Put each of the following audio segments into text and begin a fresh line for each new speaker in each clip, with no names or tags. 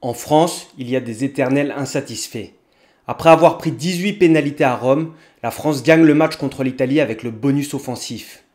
En France, il y a des éternels insatisfaits. Après avoir pris 18 pénalités à Rome, la France gagne le match contre l'Italie avec le bonus offensif.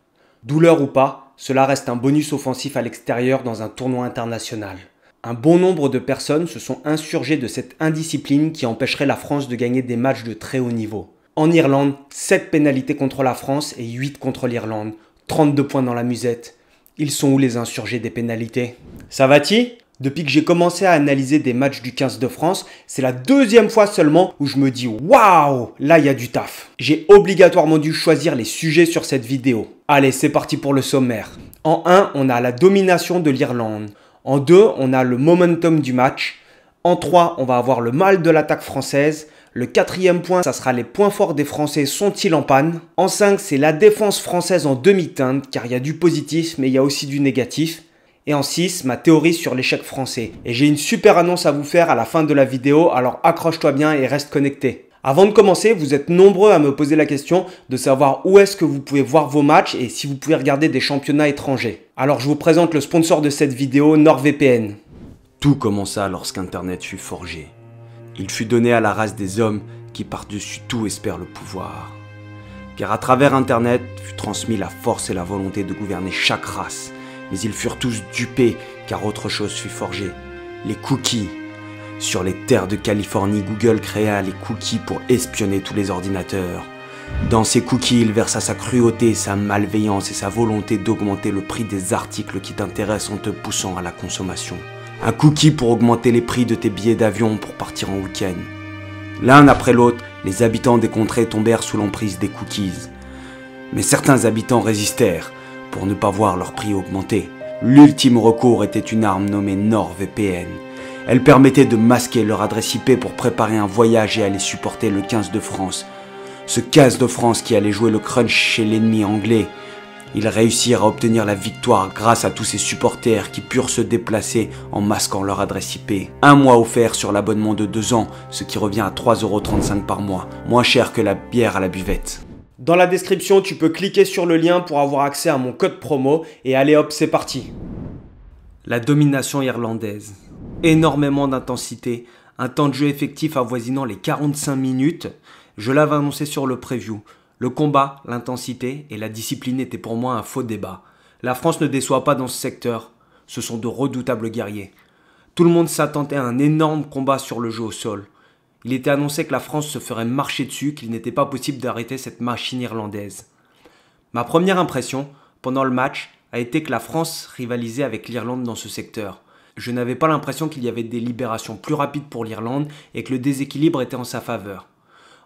Douleur ou pas, cela reste un bonus offensif à l'extérieur dans un tournoi international. Un bon nombre de personnes se sont insurgées de cette indiscipline qui empêcherait la France de gagner des matchs de très haut niveau. En Irlande, 7 pénalités contre la France et 8 contre l'Irlande, 32 points dans la musette. Ils sont où les insurgés des pénalités? Ça va-t-il? Depuis que j'ai commencé à analyser des matchs du 15 de France, c'est la deuxième fois seulement où je me dis waouh, là il y a du taf. J'ai obligatoirement dû choisir les sujets sur cette vidéo. Allez, c'est parti pour le sommaire. En 1, on a la domination de l'Irlande. En 2, on a le momentum du match. En 3, on va avoir le mal de l'attaque française. Le 4e point, ça sera les points forts des Français sont-ils en panne. En 5, c'est la défense française en demi-teinte, car il y a du positif, mais il y a aussi du négatif. Et en 6, ma théorie sur l'échec français. Et j'ai une super annonce à vous faire à la fin de la vidéo, alors accroche-toi bien et reste connecté. Avant de commencer, vous êtes nombreux à me poser la question de savoir où est-ce que vous pouvez voir vos matchs et si vous pouvez regarder des championnats étrangers. Alors je vous présente le sponsor de cette vidéo, NordVPN.
Tout commença lorsqu'Internet fut forgé. Il fut donné à la race des hommes qui par-dessus tout espèrent le pouvoir. Car à travers Internet fut transmis la force et la volonté de gouverner chaque race. Mais ils furent tous dupés, car autre chose fut forgée. Les cookies. Sur les terres de Californie, Google créa les cookies pour espionner tous les ordinateurs. Dans ces cookies, il versa sa cruauté, sa malveillance et sa volonté d'augmenter le prix des articles qui t'intéressent en te poussant à la consommation. Un cookie pour augmenter les prix de tes billets d'avion pour partir en week-end. L'un après l'autre, les habitants des contrées tombèrent sous l'emprise des cookies. Mais certains habitants résistèrent pour ne pas voir leur prix augmenter. L'ultime recours était une arme nommée NordVPN. Elle permettait de masquer leur adresse IP pour préparer un voyage et aller supporter le 15 de France. Ce 15 de France qui allait jouer le crunch chez l'ennemi anglais. Ils réussirent à obtenir la victoire grâce à tous ces supporters qui purent se déplacer en masquant leur adresse IP. Un mois offert sur l'abonnement de 2 ans, ce qui revient à 3,35 € par mois, moins cher que la bière à la buvette.
Dans la description, tu peux cliquer sur le lien pour avoir accès à mon code promo et allez hop, c'est parti. La domination irlandaise. Énormément d'intensité, un temps de jeu effectif avoisinant les 45 minutes. Je l'avais annoncé sur le preview. Le combat, l'intensité et la discipline étaient pour moi un faux débat. La France ne déçoit pas dans ce secteur. Ce sont de redoutables guerriers. Tout le monde s'attendait à un énorme combat sur le jeu au sol. Il était annoncé que la France se ferait marcher dessus, qu'il n'était pas possible d'arrêter cette machine irlandaise. Ma première impression, pendant le match, a été que la France rivalisait avec l'Irlande dans ce secteur. Je n'avais pas l'impression qu'il y avait des libérations plus rapides pour l'Irlande et que le déséquilibre était en sa faveur.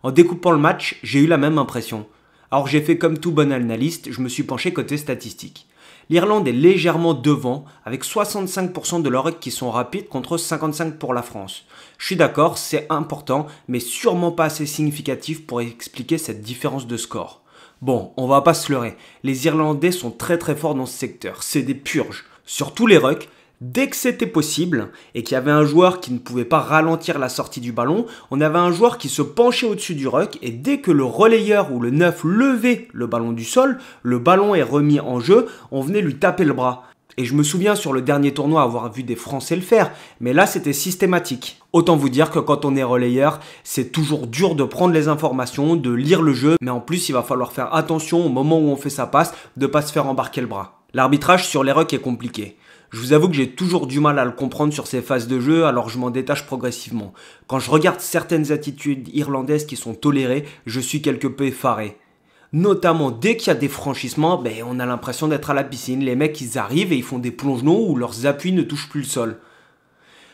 En découpant le match, j'ai eu la même impression. Alors j'ai fait comme tout bon analyste, je me suis penché côté statistique. L'Irlande est légèrement devant, avec 65% de leurs rucks qui sont rapides contre 55% pour la France. Je suis d'accord, c'est important, mais sûrement pas assez significatif pour expliquer cette différence de score. Bon, on va pas se leurrer, les Irlandais sont très forts dans ce secteur, c'est des purges. Sur tous les rucks, dès que c'était possible et qu'il y avait un joueur qui ne pouvait pas ralentir la sortie du ballon, on avait un joueur qui se penchait au-dessus du ruck et dès que le relayeur ou le neuf levait le ballon du sol, le ballon est remis en jeu, on venait lui taper le bras. Et je me souviens sur le dernier tournoi avoir vu des Français le faire, mais là c'était systématique. Autant vous dire que quand on est relayeur, c'est toujours dur de prendre les informations, de lire le jeu, mais en plus il va falloir faire attention au moment où on fait sa passe, de ne pas se faire embarquer le bras. L'arbitrage sur les rucks est compliqué. Je vous avoue que j'ai toujours du mal à le comprendre sur ces phases de jeu, alors je m'en détache progressivement. Quand je regarde certaines attitudes irlandaises qui sont tolérées, je suis quelque peu effaré. Notamment dès qu'il y a des franchissements, on a l'impression d'être à la piscine. Les mecs ils arrivent et ils font des plongeons où leurs appuis ne touchent plus le sol.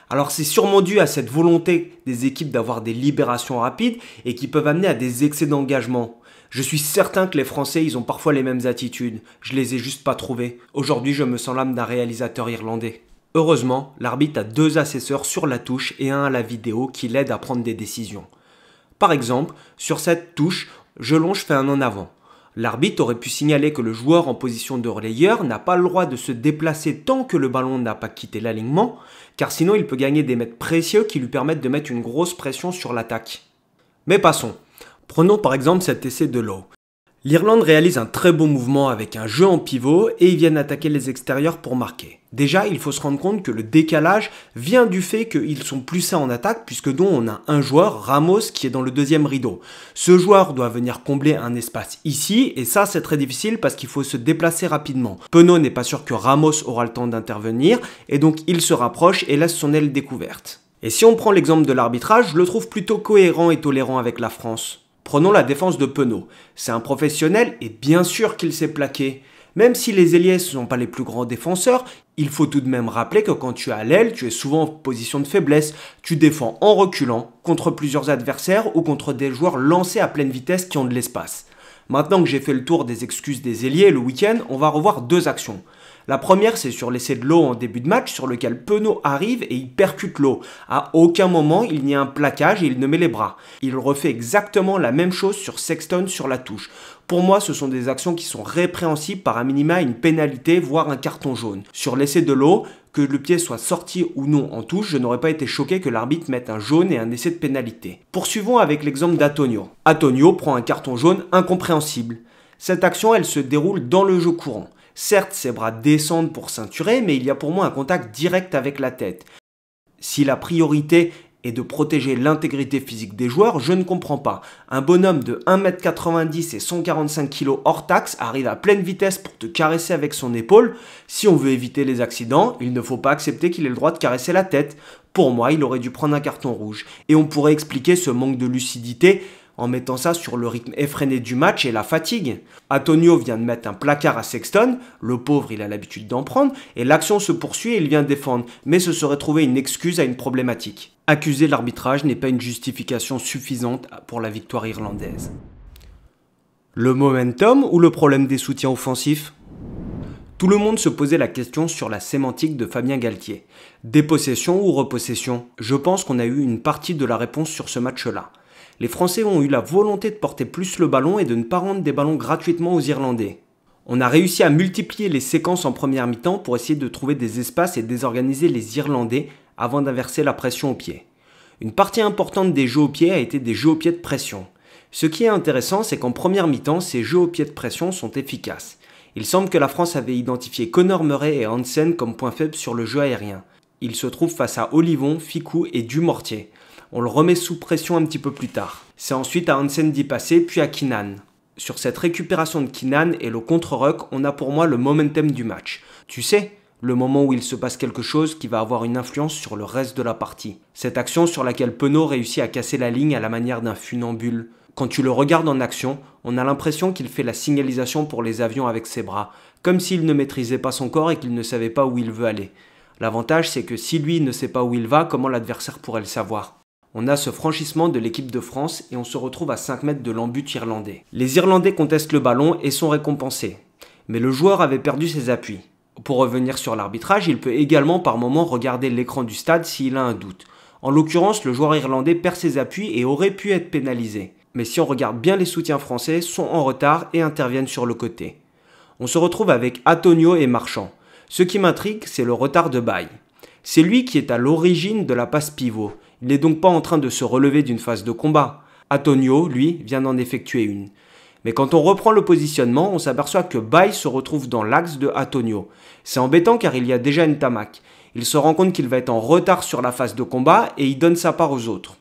Alors c'est sûrement dû à cette volonté des équipes d'avoir des libérations rapides et qui peuvent amener à des excès d'engagement. Je suis certain que les Français, ils ont parfois les mêmes attitudes. Je les ai juste pas trouvées. Aujourd'hui, je me sens l'âme d'un réalisateur irlandais. Heureusement, l'arbitre a 2 assesseurs sur la touche et un à la vidéo qui l'aident à prendre des décisions. Par exemple, sur cette touche, Jelonge fait un en avant. L'arbitre aurait pu signaler que le joueur en position de relayeur n'a pas le droit de se déplacer tant que le ballon n'a pas quitté l'alignement, car sinon il peut gagner des mètres précieux qui lui permettent de mettre une grosse pression sur l'attaque. Mais passons. Prenons par exemple cet essai de Lowe. L'Irlande réalise un très beau mouvement avec un jeu en pivot et ils viennent attaquer les extérieurs pour marquer. Déjà, il faut se rendre compte que le décalage vient du fait qu'ils sont plus sains en attaque puisque donc on a un joueur, Ramos, qui est dans le deuxième rideau. Ce joueur doit venir combler un espace ici et ça c'est très difficile parce qu'il faut se déplacer rapidement. Penaud n'est pas sûr que Ramos aura le temps d'intervenir et donc il se rapproche et laisse son aile découverte. Et si on prend l'exemple de l'arbitrage, je le trouve plutôt cohérent et tolérant avec la France. Prenons la défense de Penaud. C'est un professionnel et bien sûr qu'il s'est plaqué. Même si les ailiers ne sont pas les plus grands défenseurs, il faut tout de même rappeler que quand tu es à l'aile, tu es souvent en position de faiblesse. Tu défends en reculant contre plusieurs adversaires ou contre des joueurs lancés à pleine vitesse qui ont de l'espace. Maintenant que j'ai fait le tour des excuses des ailiers le week-end, on va revoir deux actions. La première, c'est sur l'essai de l'eau en début de match, sur lequel Penaud arrive et il percute l'eau. À aucun moment, il n'y a un plaquage et il ne met les bras. Il refait exactement la même chose sur Sexton sur la touche. Pour moi, ce sont des actions qui sont répréhensibles par un minima une pénalité, voire un carton jaune. Sur l'essai de l'eau, que le pied soit sorti ou non en touche, je n'aurais pas été choqué que l'arbitre mette un jaune et un essai de pénalité. Poursuivons avec l'exemple d'Antonio. Antonio prend un carton jaune incompréhensible. Cette action, elle se déroule dans le jeu courant. Certes, ses bras descendent pour ceinturer, mais il y a pour moi un contact direct avec la tête. Si la priorité est de protéger l'intégrité physique des joueurs, je ne comprends pas. Un bonhomme de 1m90 et 145 kg hors taxe arrive à pleine vitesse pour te caresser avec son épaule. Si on veut éviter les accidents, il ne faut pas accepter qu'il ait le droit de caresser la tête. Pour moi, il aurait dû prendre un carton rouge. Et on pourrait expliquer ce manque de lucidité en mettant ça sur le rythme effréné du match et la fatigue. Antonio vient de mettre un placard à Sexton, le pauvre il a l'habitude d'en prendre, et l'action se poursuit et il vient défendre, mais ce serait trouver une excuse à une problématique. Accuser l'arbitrage n'est pas une justification suffisante pour la victoire irlandaise. Le momentum ou le problème des soutiens offensifs ? Tout le monde se posait la question sur la sémantique de Fabien Galtier. Dépossession ou repossession ? Je pense qu'on a eu une partie de la réponse sur ce match-là. Les Français ont eu la volonté de porter plus le ballon et de ne pas rendre des ballons gratuitement aux Irlandais. On a réussi à multiplier les séquences en première mi-temps pour essayer de trouver des espaces et désorganiser les Irlandais avant d'inverser la pression au pied. Une partie importante des jeux au pied a été des jeux au pied de pression. Ce qui est intéressant, c'est qu'en première mi-temps, ces jeux au pied de pression sont efficaces. Il semble que la France avait identifié Conor Murray et Hansen comme point faible sur le jeu aérien. Ils se trouvent face à Olivon, Ficou et Dumortier. On le remet sous pression un petit peu plus tard. C'est ensuite à Hansen d'y passer, puis à Keenan. Sur cette récupération de Keenan et le contre-ruck, on a pour moi le momentum du match. Tu sais, le moment où il se passe quelque chose qui va avoir une influence sur le reste de la partie. Cette action sur laquelle Penaud réussit à casser la ligne à la manière d'un funambule. Quand tu le regardes en action, on a l'impression qu'il fait la signalisation pour les avions avec ses bras, comme s'il ne maîtrisait pas son corps et qu'il ne savait pas où il veut aller. L'avantage, c'est que si lui ne sait pas où il va, comment l'adversaire pourrait le savoir ? On a ce franchissement de l'équipe de France et on se retrouve à 5 mètres de l'embut irlandais. Les Irlandais contestent le ballon et sont récompensés. Mais le joueur avait perdu ses appuis. Pour revenir sur l'arbitrage, il peut également par moment regarder l'écran du stade s'il a un doute. En l'occurrence, le joueur irlandais perd ses appuis et aurait pu être pénalisé. Mais si on regarde bien, les soutiens français sont en retard et interviennent sur le côté. On se retrouve avec Antonio et Marchand. Ce qui m'intrigue, c'est le retard de Baye. C'est lui qui est à l'origine de la passe pivot. Il n'est donc pas en train de se relever d'une phase de combat. Antonio, lui, vient d'en effectuer une. Mais quand on reprend le positionnement, on s'aperçoit que Baye se retrouve dans l'axe de Antonio. C'est embêtant car il y a déjà une Ntamak. Il se rend compte qu'il va être en retard sur la phase de combat et il donne sa part aux autres.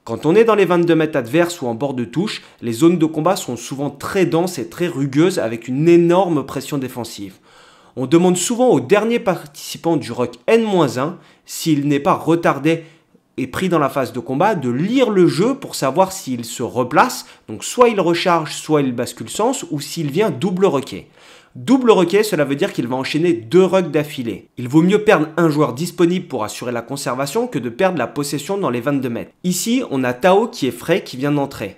Quand on est dans les 22 mètres adverses ou en bord de touche, les zones de combat sont souvent très denses et très rugueuses avec une énorme pression défensive. On demande souvent au dernier participant du ruck N-1, s'il n'est pas retardé et pris dans la phase de combat, de lire le jeu pour savoir s'il se replace, donc soit il recharge, soit il bascule sens, ou s'il vient double rucker. Double rucker, cela veut dire qu'il va enchaîner 2 rucks d'affilée. Il vaut mieux perdre un joueur disponible pour assurer la conservation que de perdre la possession dans les 22 mètres. Ici, on a Tao qui est frais, qui vient d'entrer.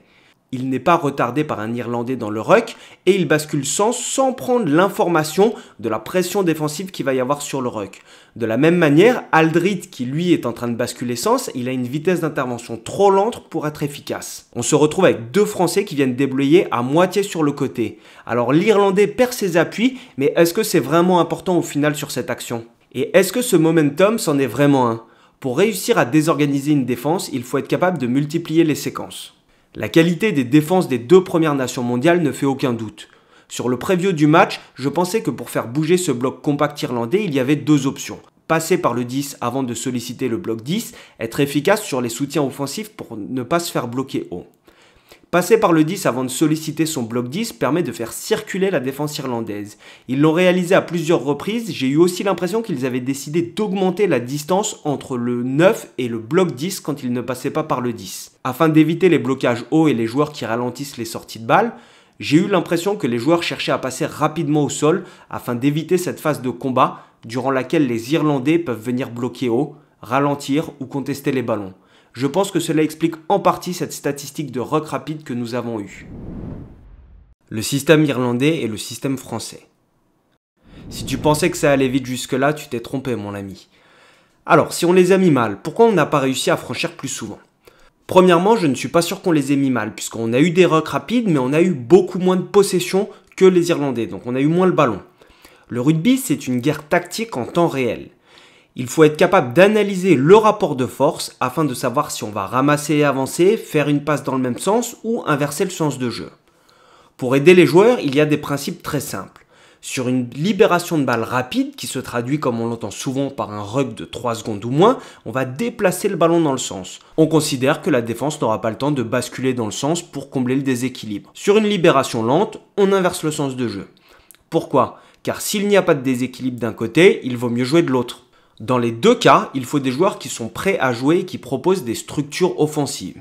Il n'est pas retardé par un Irlandais dans le ruck et il bascule sans prendre l'information de la pression défensive qu'il va y avoir sur le ruck. De la même manière, Aldrit, qui lui est en train de basculer sens, il a une vitesse d'intervention trop lente pour être efficace. On se retrouve avec 2 Français qui viennent déblayer à moitié sur le côté. Alors l'Irlandais perd ses appuis, mais est-ce que c'est vraiment important au final sur cette action ? Et est-ce que ce momentum c'en est vraiment un ? Pour réussir à désorganiser une défense, il faut être capable de multiplier les séquences. La qualité des défenses des deux premières nations mondiales ne fait aucun doute. Sur le preview du match, je pensais que pour faire bouger ce bloc compact irlandais, il y avait deux options. Passer par le 10 avant de solliciter le bloc 10, être efficace sur les soutiens offensifs pour ne pas se faire bloquer haut. Passer par le 10 avant de solliciter son bloc 10 permet de faire circuler la défense irlandaise. Ils l'ont réalisé à plusieurs reprises, j'ai eu aussi l'impression qu'ils avaient décidé d'augmenter la distance entre le 9 et le bloc 10 quand ils ne passaient pas par le 10. Afin d'éviter les blocages hauts et les joueurs qui ralentissent les sorties de balles, j'ai eu l'impression que les joueurs cherchaient à passer rapidement au sol afin d'éviter cette phase de combat durant laquelle les Irlandais peuvent venir bloquer haut, ralentir ou contester les ballons. Je pense que cela explique en partie cette statistique de ruck rapide que nous avons eue. Le système irlandais et le système français. Si tu pensais que ça allait vite jusque-là, tu t'es trompé mon ami. Alors, si on les a mis mal, pourquoi on n'a pas réussi à franchir plus souvent ? Premièrement, je ne suis pas sûr qu'on les ait mis mal, puisqu'on a eu des rucks rapides, mais on a eu beaucoup moins de possession que les Irlandais, donc on a eu moins le ballon. Le rugby, c'est une guerre tactique en temps réel. Il faut être capable d'analyser le rapport de force afin de savoir si on va ramasser et avancer, faire une passe dans le même sens ou inverser le sens de jeu. Pour aider les joueurs, il y a des principes très simples. Sur une libération de balle rapide, qui se traduit comme on l'entend souvent par un ruck de 3 secondes ou moins, on va déplacer le ballon dans le sens. On considère que la défense n'aura pas le temps de basculer dans le sens pour combler le déséquilibre. Sur une libération lente, on inverse le sens de jeu. Pourquoi ? Car s'il n'y a pas de déséquilibre d'un côté, il vaut mieux jouer de l'autre. Dans les deux cas, il faut des joueurs qui sont prêts à jouer et qui proposent des structures offensives.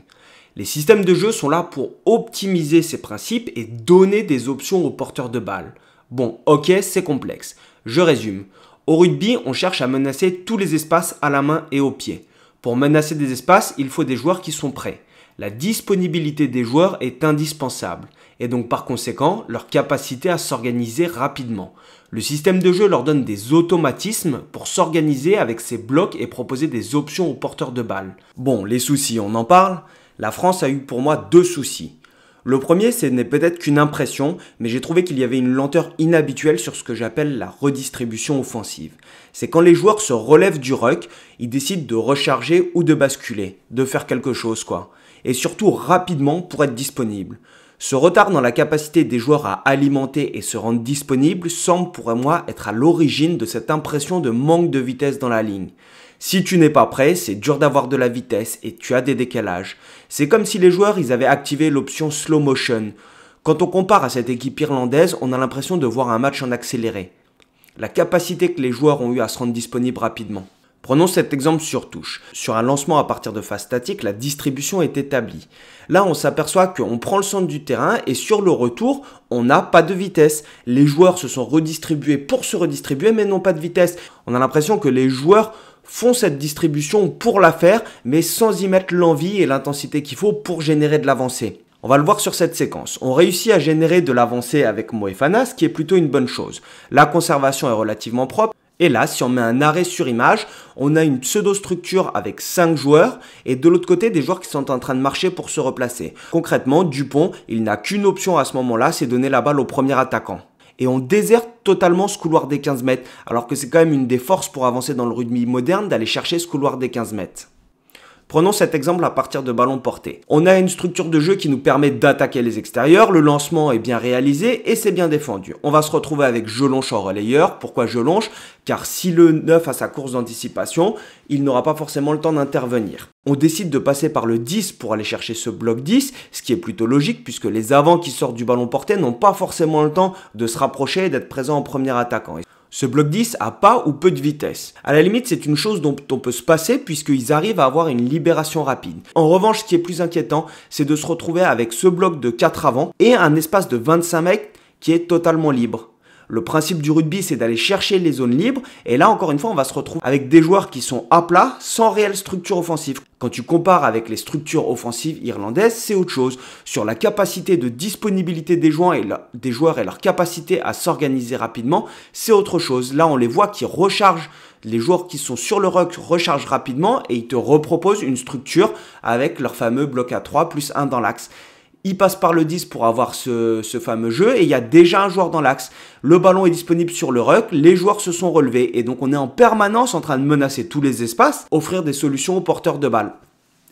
Les systèmes de jeu sont là pour optimiser ces principes et donner des options aux porteurs de balles. Bon, ok, c'est complexe. Je résume. Au rugby, on cherche à menacer tous les espaces à la main et au pied. Pour menacer des espaces, il faut des joueurs qui sont prêts. La disponibilité des joueurs est indispensable et donc par conséquent leur capacité à s'organiser rapidement. Le système de jeu leur donne des automatismes pour s'organiser avec ces blocs et proposer des options aux porteurs de balles. Bon, les soucis, on en parle. La France a eu pour moi deux soucis. Le premier, ce n'est peut-être qu'une impression, mais j'ai trouvé qu'il y avait une lenteur inhabituelle sur ce que j'appelle la redistribution offensive. C'est quand les joueurs se relèvent du ruck, ils décident de recharger ou de basculer, de faire quelque chose quoi. Et surtout rapidement pour être disponibles. Ce retard dans la capacité des joueurs à alimenter et se rendre disponibles semble pour moi être à l'origine de cette impression de manque de vitesse dans la ligne. Si tu n'es pas prêt, c'est dur d'avoir de la vitesse et tu as des décalages. C'est comme si les joueurs ils avaient activé l'option slow motion. Quand on compare à cette équipe irlandaise, on a l'impression de voir un match en accéléré. La capacité que les joueurs ont eu à se rendre disponibles rapidement. Prenons cet exemple sur touche. Sur un lancement à partir de phase statique, la distribution est établie. Là, on s'aperçoit qu'on prend le centre du terrain et sur le retour, on n'a pas de vitesse. Les joueurs se sont redistribués pour se redistribuer mais n'ont pas de vitesse. On a l'impression que les joueurs font cette distribution pour la faire mais sans y mettre l'envie et l'intensité qu'il faut pour générer de l'avancée. On va le voir sur cette séquence. On réussit à générer de l'avancée avec Moefana, ce qui est plutôt une bonne chose. La conservation est relativement propre. Et là, si on met un arrêt sur image, on a une pseudo-structure avec 5 joueurs et de l'autre côté, des joueurs qui sont en train de marcher pour se replacer. Concrètement, Dupont, il n'a qu'une option à ce moment-là, c'est donner la balle au premier attaquant. Et on déserte totalement ce couloir des 15 mètres, alors que c'est quand même une des forces pour avancer dans le rugby moderne d'aller chercher ce couloir des 15 mètres. Prenons cet exemple à partir de ballons portés. On a une structure de jeu qui nous permet d'attaquer les extérieurs, le lancement est bien réalisé et c'est bien défendu. On va se retrouver avec Jelonche en relayeur. Pourquoi Jelonche ? Car si le 9 a sa course d'anticipation, il n'aura pas forcément le temps d'intervenir. On décide de passer par le 10 pour aller chercher ce bloc 10, ce qui est plutôt logique puisque les avants qui sortent du ballon porté n'ont pas forcément le temps de se rapprocher et d'être présents en premier attaquant. Ce bloc 10 a pas ou peu de vitesse. À la limite, c'est une chose dont on peut se passer puisqu'ils arrivent à avoir une libération rapide. En revanche, ce qui est plus inquiétant, c'est de se retrouver avec ce bloc de 4 avants et un espace de 25 mètres qui est totalement libre. Le principe du rugby, c'est d'aller chercher les zones libres. Et là, encore une fois, on va se retrouver avec des joueurs qui sont à plat, sans réelle structure offensive. Quand tu compares avec les structures offensives irlandaises, c'est autre chose. Sur la capacité de disponibilité des joueurs et leur capacité à s'organiser rapidement, c'est autre chose. Là, on les voit qui rechargent. Les joueurs qui sont sur le ruck rechargent rapidement et ils te reproposent une structure avec leur fameux bloc à 3 plus 1 dans l'axe. Il passe par le 10 pour avoir ce fameux jeu et il y a déjà un joueur dans l'axe. Le ballon est disponible sur le ruck, les joueurs se sont relevés et donc on est en permanence en train de menacer tous les espaces, offrir des solutions aux porteurs de balles.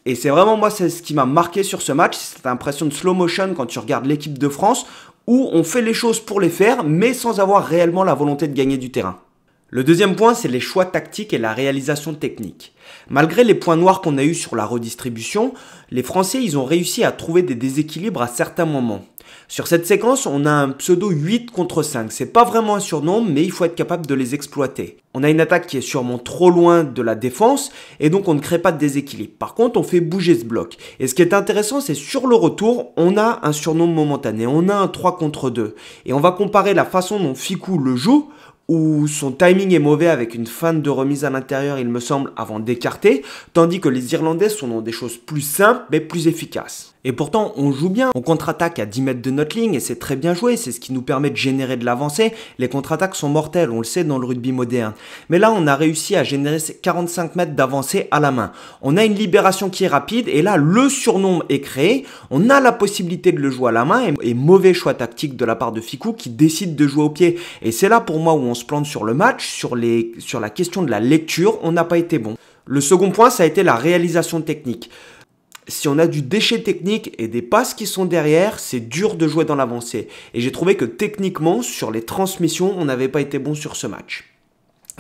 Et c'est vraiment moi, c'est ce qui m'a marqué sur ce match, cette impression de slow motion quand tu regardes l'équipe de France, où on fait les choses pour les faire, mais sans avoir réellement la volonté de gagner du terrain. Le deuxième point, c'est les choix tactiques et la réalisation technique. Malgré les points noirs qu'on a eus sur la redistribution, les Français, ils ont réussi à trouver des déséquilibres à certains moments. Sur cette séquence, on a un pseudo 8 contre 5. C'est pas vraiment un surnombre, mais il faut être capable de les exploiter. On a une attaque qui est sûrement trop loin de la défense, et donc on ne crée pas de déséquilibre. Par contre, on fait bouger ce bloc. Et ce qui est intéressant, c'est sur le retour, on a un surnombre momentané. On a un 3 contre 2. Et on va comparer la façon dont Fickou le joue, où son timing est mauvais avec une feinte de remise à l'intérieur, il me semble, avant d'écarter, tandis que les Irlandais sont dans des choses plus simples, mais plus efficaces. Et pourtant, on joue bien, on contre-attaque à 10 mètres de notre ligne, et c'est très bien joué, c'est ce qui nous permet de générer de l'avancée. Les contre-attaques sont mortelles, on le sait dans le rugby moderne. Mais là, on a réussi à générer 45 mètres d'avancée à la main. On a une libération qui est rapide, et là, le surnombre est créé, on a la possibilité de le jouer à la main, et mauvais choix tactique de la part de Fickou qui décide de jouer au pied. Et c'est là pour moi où on se plante sur le match, sur la question de la lecture, on n'a pas été bon. Le second point, ça a été la réalisation technique. Si on a du déchet technique et des passes qui sont derrière, c'est dur de jouer dans l'avancée. Et j'ai trouvé que techniquement, sur les transmissions, on n'avait pas été bon sur ce match.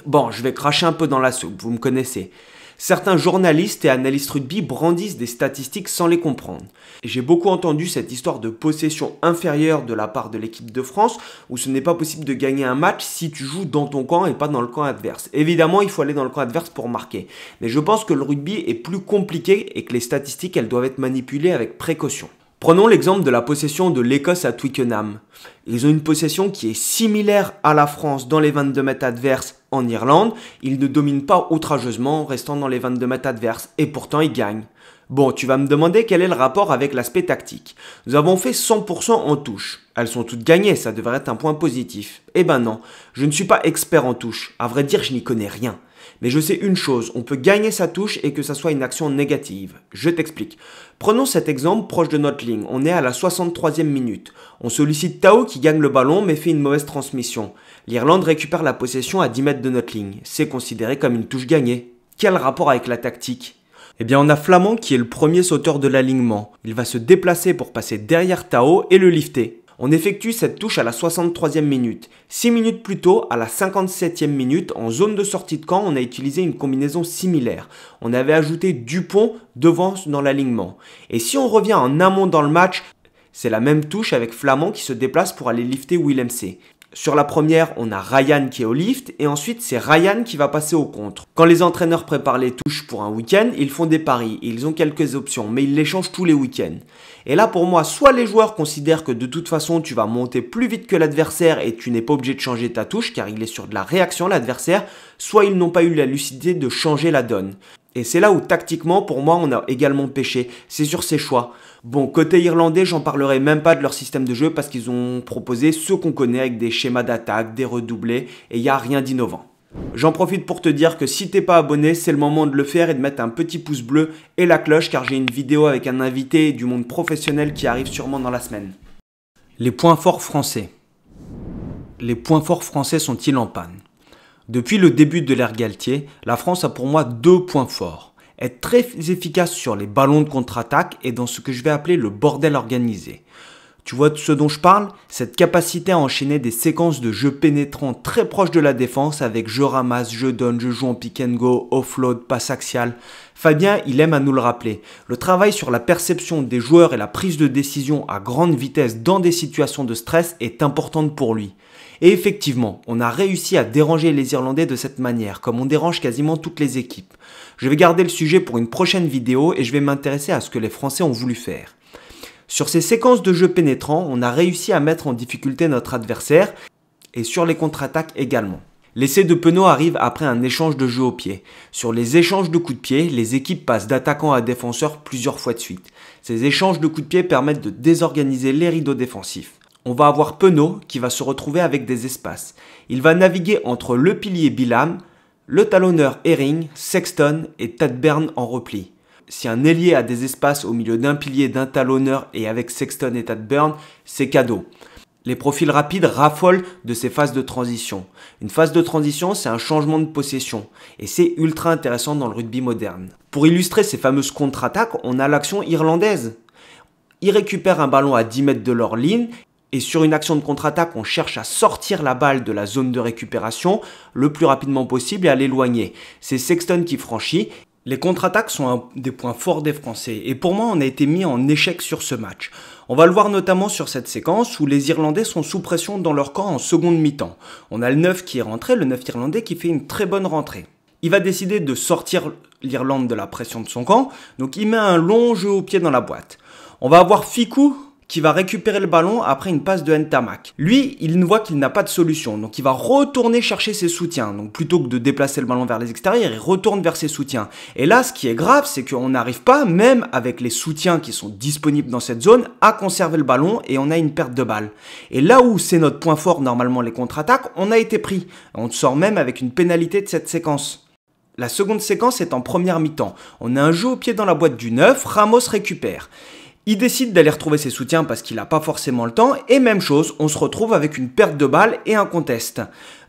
Bon, je vais cracher un peu dans la soupe, vous me connaissez. Certains journalistes et analystes rugby brandissent des statistiques sans les comprendre. Et j'ai beaucoup entendu cette histoire de possession inférieure de la part de l'équipe de France, où ce n'est pas possible de gagner un match si tu joues dans ton camp et pas dans le camp adverse. Évidemment, il faut aller dans le camp adverse pour marquer. Mais je pense que le rugby est plus compliqué et que les statistiques, elles doivent être manipulées avec précaution. Prenons l'exemple de la possession de l'Écosse à Twickenham. Ils ont une possession qui est similaire à la France dans les 22 mètres adverses en Irlande. Ils ne dominent pas outrageusement en restant dans les 22 mètres adverses et pourtant ils gagnent. Bon, tu vas me demander quel est le rapport avec l'aspect tactique. Nous avons fait 100% en touche. Elles sont toutes gagnées, ça devrait être un point positif. Eh ben non, je ne suis pas expert en touche. À vrai dire, je n'y connais rien. Mais je sais une chose, on peut gagner sa touche et que ça soit une action négative. Je t'explique. Prenons cet exemple proche de notre ligne. On est à la 63e minute. On sollicite Tao qui gagne le ballon mais fait une mauvaise transmission. L'Irlande récupère la possession à 10 mètres de notre ligne. C'est considéré comme une touche gagnée. Quel rapport avec la tactique ? Eh bien, on a Flamand qui est le premier sauteur de l'alignement. Il va se déplacer pour passer derrière Tao et le lifter. On effectue cette touche à la 63e minute. 6 minutes plus tôt, à la 57e minute, en zone de sortie de camp, on a utilisé une combinaison similaire. On avait ajouté Dupont devant dans l'alignement. Et si on revient en amont dans le match, c'est la même touche avec Flamand qui se déplace pour aller lifter Willem C. Sur la première, on a Ryan qui est au lift et ensuite c'est Ryan qui va passer au contre. Quand les entraîneurs préparent les touches pour un week-end, ils font des paris et ils ont quelques options, mais ils les changent tous les week-ends. Et là pour moi, soit les joueurs considèrent que de toute façon tu vas monter plus vite que l'adversaire et tu n'es pas obligé de changer ta touche car il est sur de la réaction l'adversaire, soit ils n'ont pas eu la lucidité de changer la donne. Et c'est là où tactiquement, pour moi, on a également pêché. C'est sur ces choix. Bon, côté irlandais, j'en parlerai même pas de leur système de jeu parce qu'ils ont proposé ce qu'on connaît avec des schémas d'attaque, des redoublés, et il n'y a rien d'innovant. J'en profite pour te dire que si t'es pas abonné, c'est le moment de le faire et de mettre un petit pouce bleu et la cloche car j'ai une vidéo avec un invité du monde professionnel qui arrive sûrement dans la semaine.
Les points forts français. Les points forts français sont-ils en panne ? Depuis le début de l'ère Galtier, la France a pour moi 2 points forts. Être très efficace sur les ballons de contre-attaque et dans ce que je vais appeler le bordel organisé. Tu vois de ce dont je parle ? Cette capacité à enchaîner des séquences de jeux pénétrants très proches de la défense avec je ramasse, je donne, je joue en pick and go, offload, passe axiale. Fabien, il aime à nous le rappeler. Le travail sur la perception des joueurs et la prise de décision à grande vitesse dans des situations de stress est importante pour lui. Et effectivement, on a réussi à déranger les Irlandais de cette manière, comme on dérange quasiment toutes les équipes. Je vais garder le sujet pour une prochaine vidéo et je vais m'intéresser à ce que les Français ont voulu faire. Sur ces séquences de jeux pénétrants, on a réussi à mettre en difficulté notre adversaire et sur les contre-attaques également. L'essai de Penaud arrive après un échange de jeu au pied. Sur les échanges de coups de pied, les équipes passent d'attaquant à défenseur plusieurs fois de suite. Ces échanges de coups de pied permettent de désorganiser les rideaux défensifs. On va avoir Penaud qui va se retrouver avec des espaces. Il va naviguer entre le pilier Bilham, le talonneur Herring, Sexton et Tadburn en repli. Si un ailier a des espaces au milieu d'un pilier, d'un talonneur et avec Sexton et Tadburn, c'est cadeau.
Les profils rapides raffolent de ces phases de transition. Une phase de transition, c'est un changement de possession. Et c'est ultra intéressant dans le rugby moderne. Pour illustrer ces fameuses contre-attaques, on a l'action irlandaise. Ils récupèrent un ballon à 10 mètres de leur ligne. Et sur une action de contre-attaque, on cherche à sortir la balle de la zone de récupération le plus rapidement possible et à l'éloigner. C'est Sexton qui franchit. Les contre-attaques sont un des points forts des Français et pour moi on a été mis en échec sur ce match. On va le voir notamment sur cette séquence où les Irlandais sont sous pression dans leur camp en seconde mi-temps. On a le 9 qui est rentré, le 9 irlandais qui fait une très bonne rentrée. Il va décider de sortir l'Irlande de la pression de son camp, donc il met un long jeu au pied dans la boîte. On va avoir Fickou qui va récupérer le ballon après une passe de Ntamak. Lui, il voit qu'il n'a pas de solution, donc il va retourner chercher ses soutiens. Donc plutôt que de déplacer le ballon vers les extérieurs, il retourne vers ses soutiens. Et là, ce qui est grave, c'est qu'on n'arrive pas, même avec les soutiens qui sont disponibles dans cette zone, à conserver le ballon et on a une perte de balle. Et là où c'est notre point fort, normalement les contre-attaques, on a été pris. On sort même avec une pénalité de cette séquence. La seconde séquence est en première mi-temps. On a un jeu au pied dans la boîte du 9, Ramos récupère. Il décide d'aller retrouver ses soutiens parce qu'il n'a pas forcément le temps. Et même chose, on se retrouve avec une perte de balle et un contest.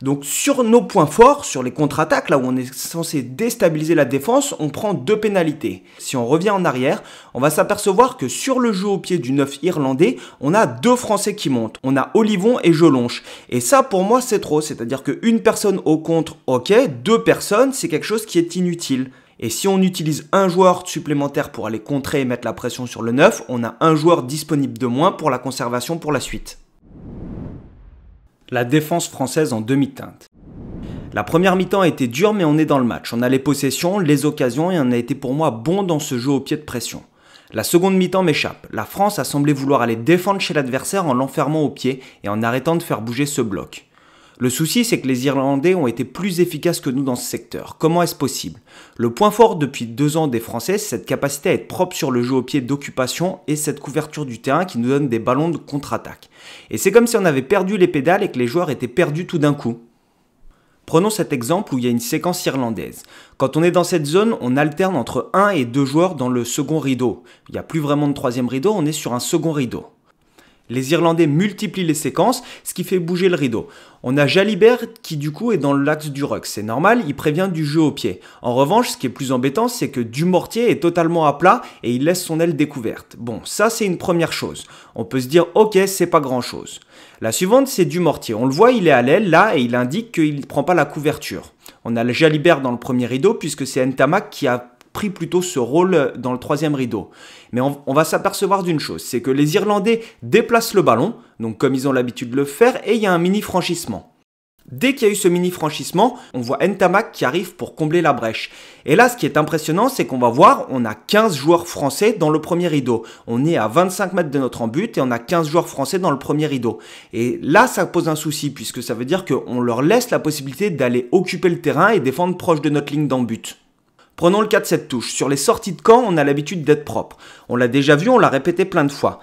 Donc sur nos points forts, sur les contre-attaques, là où on est censé déstabiliser la défense, on prend 2 pénalités. Si on revient en arrière, on va s'apercevoir que sur le jeu au pied du 9 irlandais, on a 2 Français qui montent. On a Olivon et Jelonche. Et ça, pour moi, c'est trop. C'est-à-dire qu'une personne au contre, ok. 2 personnes, c'est quelque chose qui est inutile. Et si on utilise un joueur supplémentaire pour aller contrer et mettre la pression sur le 9, on a un joueur disponible de moins pour la conservation pour la suite. La défense française en demi-teinte. La première mi-temps a été dure mais on est dans le match. On a les possessions, les occasions et on a été pour moi bon dans ce jeu au pied de pression. La seconde mi-temps m'échappe. La France a semblé vouloir aller défendre chez l'adversaire en l'enfermant au pied et en arrêtant de faire bouger ce bloc. Le souci, c'est que les Irlandais ont été plus efficaces que nous dans ce secteur. Comment est-ce possible? Le point fort depuis 2 ans des Français, c'est cette capacité à être propre sur le jeu au pied d'occupation et cette couverture du terrain qui nous donne des ballons de contre-attaque. Et c'est comme si on avait perdu les pédales et que les joueurs étaient perdus tout d'un coup. Prenons cet exemple où il y a une séquence irlandaise. Quand on est dans cette zone, on alterne entre 1 et 2 joueurs dans le second rideau. Il n'y a plus vraiment de troisième rideau, on est sur un second rideau. Les Irlandais multiplient les séquences, ce qui fait bouger le rideau. On a Jalibert qui du coup est dans l'axe du ruck. C'est normal, il prévient du jeu au pied. En revanche, ce qui est plus embêtant, c'est que Dumortier est totalement à plat et il laisse son aile découverte. Bon, ça c'est une première chose. On peut se dire, ok, c'est pas grand chose. La suivante, c'est Dumortier. On le voit, il est à l'aile là et il indique qu'il ne prend pas la couverture. On a le Jalibert dans le premier rideau puisque c'est Ntamak qui a pris plutôt ce rôle dans le troisième rideau. Mais on va s'apercevoir d'une chose, c'est que les Irlandais déplacent le ballon, donc comme ils ont l'habitude de le faire, et il y a un mini-franchissement. Dès qu'il y a eu ce mini-franchissement, on voit Ntamak qui arrive pour combler la brèche. Et là, ce qui est impressionnant, c'est qu'on va voir, on a 15 joueurs français dans le premier rideau. On est à 25 mètres de notre en-but et on a 15 joueurs français dans le premier rideau. Et là, ça pose un souci, puisque ça veut dire qu'on leur laisse la possibilité d'aller occuper le terrain et défendre proche de notre ligne d'en-but. Prenons le cas de cette touche. Sur les sorties de camp, on a l'habitude d'être propre. On l'a déjà vu, on l'a répété plein de fois.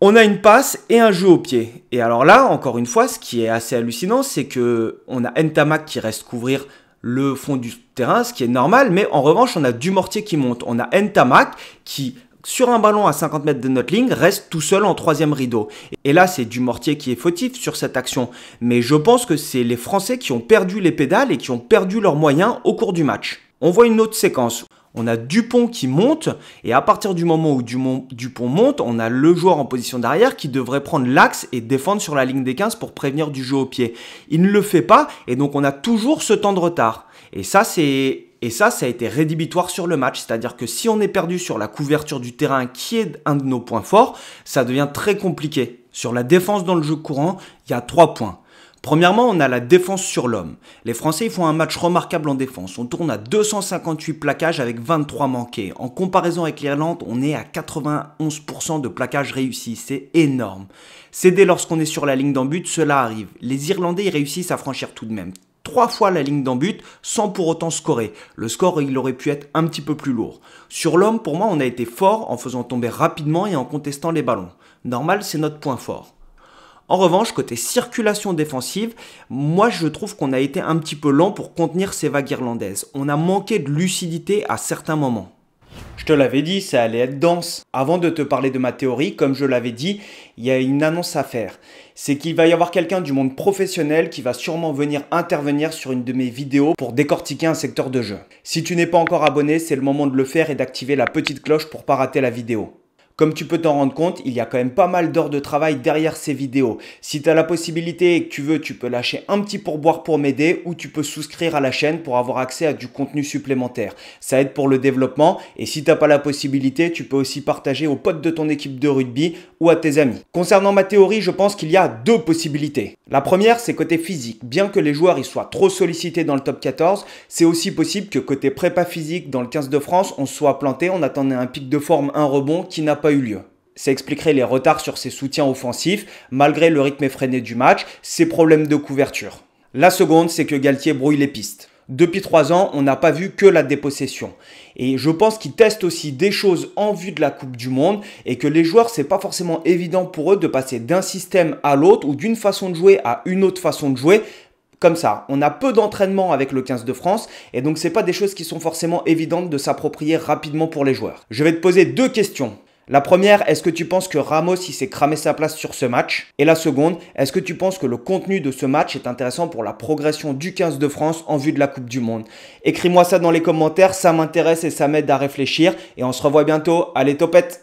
On a une passe et un jeu au pied. Et alors là, encore une fois, ce qui est assez hallucinant, c'est qu'on a Ntamak qui reste couvrir le fond du terrain, ce qui est normal, mais en revanche, on a Dumortier qui monte. On a Ntamak qui, sur un ballon à 50 mètres de notre ligne, reste tout seul en troisième rideau. Et là, c'est Dumortier qui est fautif sur cette action. Mais je pense que c'est les Français qui ont perdu les pédales et qui ont perdu leurs moyens au cours du match. On voit une autre séquence. On a Dupont qui monte et à partir du moment où Dupont monte, on a le joueur en position d'arrière qui devrait prendre l'axe et défendre sur la ligne des 15 pour prévenir du jeu au pied. Il ne le fait pas et donc on a toujours ce temps de retard. Et ça a été rédhibitoire sur le match. C'est-à-dire que si on est perdu sur la couverture du terrain qui est un de nos points forts, ça devient très compliqué. Sur la défense dans le jeu courant, il y a 3 points. Premièrement, on a la défense sur l'homme. Les Français ils font un match remarquable en défense. On tourne à 258 plaquages avec 23 manqués. En comparaison avec l'Irlande, on est à 91% de plaquages réussis. C'est énorme. Céder lorsqu'on est sur la ligne d'en-but, cela arrive. Les Irlandais ils réussissent à franchir tout de même 3 fois la ligne d'en-but sans pour autant scorer. Le score, il aurait pu être un petit peu plus lourd. Sur l'homme, pour moi, on a été fort en faisant tomber rapidement et en contestant les ballons. Normal, c'est notre point fort. En revanche, côté circulation défensive, moi je trouve qu'on a été un petit peu lent pour contenir ces vagues irlandaises. On a manqué de lucidité à certains moments.
Je te l'avais dit, ça allait être dense. Avant de te parler de ma théorie, comme je l'avais dit, il y a une annonce à faire. C'est qu'il va y avoir quelqu'un du monde professionnel qui va sûrement venir intervenir sur une de mes vidéos pour décortiquer un secteur de jeu. Si tu n'es pas encore abonné, c'est le moment de le faire et d'activer la petite cloche pour pas rater la vidéo. Comme tu peux t'en rendre compte, il y a quand même pas mal d'heures de travail derrière ces vidéos. Si tu as la possibilité et que tu veux, tu peux lâcher un petit pourboire pour m'aider ou tu peux souscrire à la chaîne pour avoir accès à du contenu supplémentaire. Ça aide pour le développement et si tu n'as pas la possibilité, tu peux aussi partager aux potes de ton équipe de rugby ou à tes amis. Concernant ma théorie, je pense qu'il y a deux possibilités. La première, c'est côté physique. Bien que les joueurs ils soient trop sollicités dans le top 14, c'est aussi possible que côté prépa physique dans le 15 de France, on se soit planté, on attendait un pic de forme, un rebond qui n'a pas eu lieu. Ça expliquerait les retards sur ses soutiens offensifs, malgré le rythme effréné du match, ses problèmes de couverture. La seconde, c'est que Galtier brouille les pistes. Depuis 3 ans, on n'a pas vu que la dépossession. Et je pense qu'il teste aussi des choses en vue de la Coupe du Monde et que les joueurs, c'est pas forcément évident pour eux de passer d'un système à l'autre ou d'une façon de jouer à une autre façon de jouer. Comme ça, on a peu d'entraînement avec le 15 de France et donc c'est pas des choses qui sont forcément évidentes de s'approprier rapidement pour les joueurs. Je vais te poser 2 questions. La première, est-ce que tu penses que Ramos il s'est cramé sa place sur ce match? Et la seconde, est-ce que tu penses que le contenu de ce match est intéressant pour la progression du 15 de France en vue de la Coupe du Monde? Écris-moi ça dans les commentaires, ça m'intéresse et ça m'aide à réfléchir et on se revoit bientôt. Allez, topette!